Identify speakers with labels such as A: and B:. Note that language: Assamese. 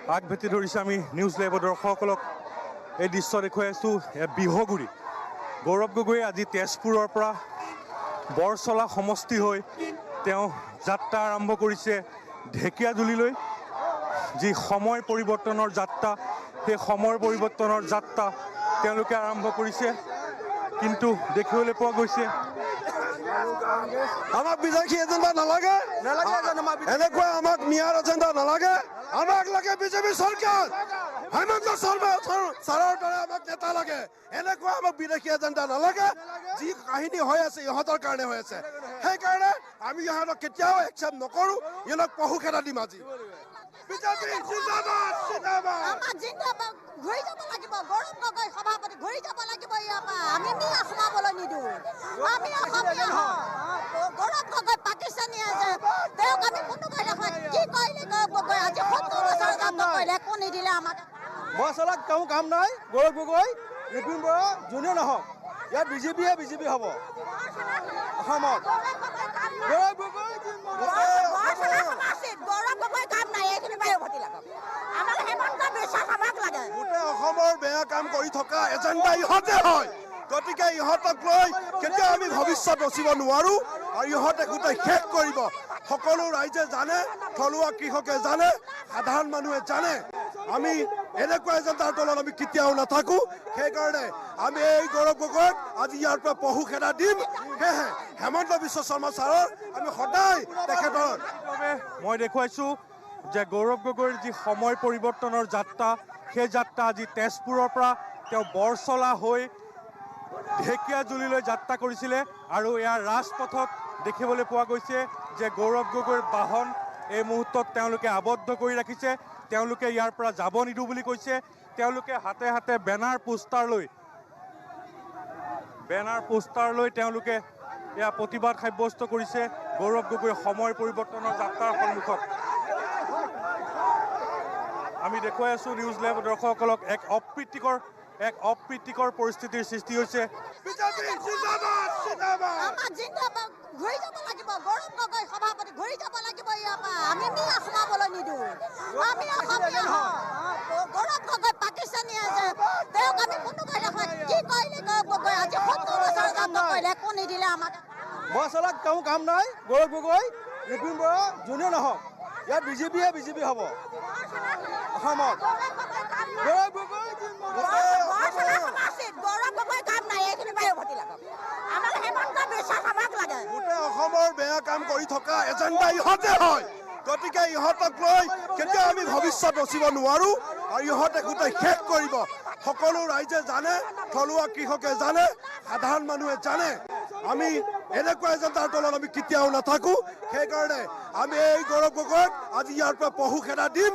A: আগভেটি ধৰিছে আমি নিউজ লাইভৰ দৰ্শকসকলক এই দৃশ্য দেখুৱাই আছোঁ বিহগুৰি গৌৰৱ গগৈ আজি তেজপুৰৰ পৰা বৰচলা সমষ্টি হৈ তেওঁ যাত্ৰা আৰম্ভ কৰিছে ঢেকীয়াজুলিলৈ যি সময় পৰিৱৰ্তনৰ যাত্ৰা সেই সময় পৰিৱৰ্তনৰ যাত্ৰা তেওঁলোকে আৰম্ভ কৰিছে কিন্তু দেখিবলৈ পোৱা গৈছে
B: আমাক বিজেপি এজেণ্ডা নালাগে এনেকুৱা আমাক নিয়াৰ এজেণ্ডা নালাগে আমাক লাগে বিজেপি চৰকাৰ হেমন্ত শৰ্মা ছাৰৰ দৰে আমাক নেতা লাগে এনেকুৱা আমাক বিদেশী এজেণ্ডা নালাগে যি কাহিনী হৈ আছে ইহঁতৰ কাৰণে হৈ আছে সেইকাৰণে আমি ইহঁতক কেতিয়াও একচেপ্ট নকৰোঁ ইহঁতক পহু খেদা দিম আজি বিজেপি জিন্দাবাদ জিন্দাবাদ
C: আমাৰ জিন্দাবাদ ঘূৰি যাব লাগিব গৌৰৱ গগৈ সভাপতি ঘূৰি যাব লাগিব ইয়াৰ পৰা আমি মিয়া সোমাবলৈ নিদিওঁ আমি অসমীয়া গৌৰৱ গগৈ পাকিস্তানী আছে তেওঁক আমি কোনোবাই নহয় কি কৰিলে গৌৰৱ গগৈ আজি 70 বছৰ কাম নকৰিলে একো নিদিলে আমাক
D: বৰচলাত তেওঁ কাম নাই গৌৰৱ গগৈ ৰিপুণ বৰা যোনে নহওক ইয়াত বিজেপি হ'ব অসমত গৌৰৱ গগৈ
C: গৌৰৱ গগৈ কাম নাই এইখিনি পাই উভতি লাগক আমাক হেমন্ত বিশ্বাস আমাক লাগে
B: গোটেই অসমৰ বেয়া কাম কৰি থকা এজেণ্ডা ইহঁতে হয় গতিকে ইহঁতক লৈ কেতিয়াও আমি ভৱিষ্যত ৰচিব নোৱাৰোঁ আৰু ইহঁতে গোটেই শেষ কৰিব সকলো ৰাইজে জানে থলুৱা কৃষকে জানে সাধাৰণ মানুহে জানে আমি এনেকুৱা এজেণ্ডাৰ তলত আমি কেতিয়াও নাথাকোঁ সেইকাৰণে আমি এই গৌৰৱ গগৈক আজি ইয়াৰ পৰা পহু খেদা দিম সেয়েহে হেমন্ত বিশ্ব শৰ্মা ছাৰৰ আমি সদায় তেখেতৰ
A: মই দেখুৱাইছোঁ যে গৌৰৱ গগৈৰ যি সময় পৰিৱৰ্তনৰ যাত্ৰা সেই যাত্ৰা আজি তেজপুৰৰ পৰা তেওঁ বৰচলা হৈ ঢেকীয়াজুলিলৈ যাত্ৰা কৰিছিলে আৰু ইয়াৰ ৰাজপথত দেখিবলৈ পোৱা গৈছে যে গৌৰৱ গগৈৰ বাহন এই মুহূৰ্তত তেওঁলোকে আবদ্ধ কৰি ৰাখিছে তেওঁলোকে ইয়াৰ পৰা যাব নিদিওঁ বুলি কৈছে তেওঁলোকে হাতে হাতে বেনাৰ পোষ্টাৰ লৈ তেওঁলোকে এয়া প্ৰতিবাদ সাব্যস্ত কৰিছে গৌৰৱ গগৈৰ সময় পৰিৱৰ্তনৰ যাত্ৰাৰ সন্মুখত আমি দেখুৱাই আছোঁ নিউজ লাইভ দৰ্শকসকলক এক অপ্ৰীতিকৰ পৰিস্থিতিৰ সৃষ্টি হৈছে
B: বিজেপি জিন্দাবাদ জিন্দাবাদ
C: আমাৰ জিন্দাবাদ ঘূৰি যাব লাগিব গৌৰৱ গগৈ সভাপতি ঘূৰি যাব লাগিব ইয়াৰ পৰা আমি মিয়া সোমাবলৈ নিদিওঁ আমি অসমীয়া গৌৰৱ গগৈ পাকিস্তানী আছে তেওঁক আমি কোনোবাই নহয় কি কৰিলে গৌৰৱ গগৈ আজি 70 বছৰ কাম নকৰিলে একো নিদিলে আমাক
D: বৰচলাত তেওঁ কাম নাই গৌৰৱ গগৈ ৰিপুণ বৰা যোনে নহওক ইয়াত বিজেপি হ'ব অসমত গৌৰৱ গগৈ
C: গৌৰৱ গগৈ কাম নাই এইখিনি পাই উভতি লাগক আমাক হেমন্ত বিশ্বাস আমাক লাগে
B: গোটেই অসমৰ বেয়া কাম কৰি থকা এজেণ্ডা ইহঁতে হয় গতিকে ইহঁতক লৈ কেতিয়াও আমি ভৱিষ্যত ৰচিব নোৱাৰোঁ আৰু ইহঁতে গোটেই শেষ কৰিব সকলো ৰাইজে জানে থলুৱা কৃষকে জানে সাধাৰণ মানুহে জানে আমি এনেকুৱা এজেণ্ডাৰ তলত আমি কেতিয়াও নাথাকোঁ সেইকাৰণে আমি এই গৌৰৱ গগৈক আজি ইয়াৰ পৰা পহু খেদা দিম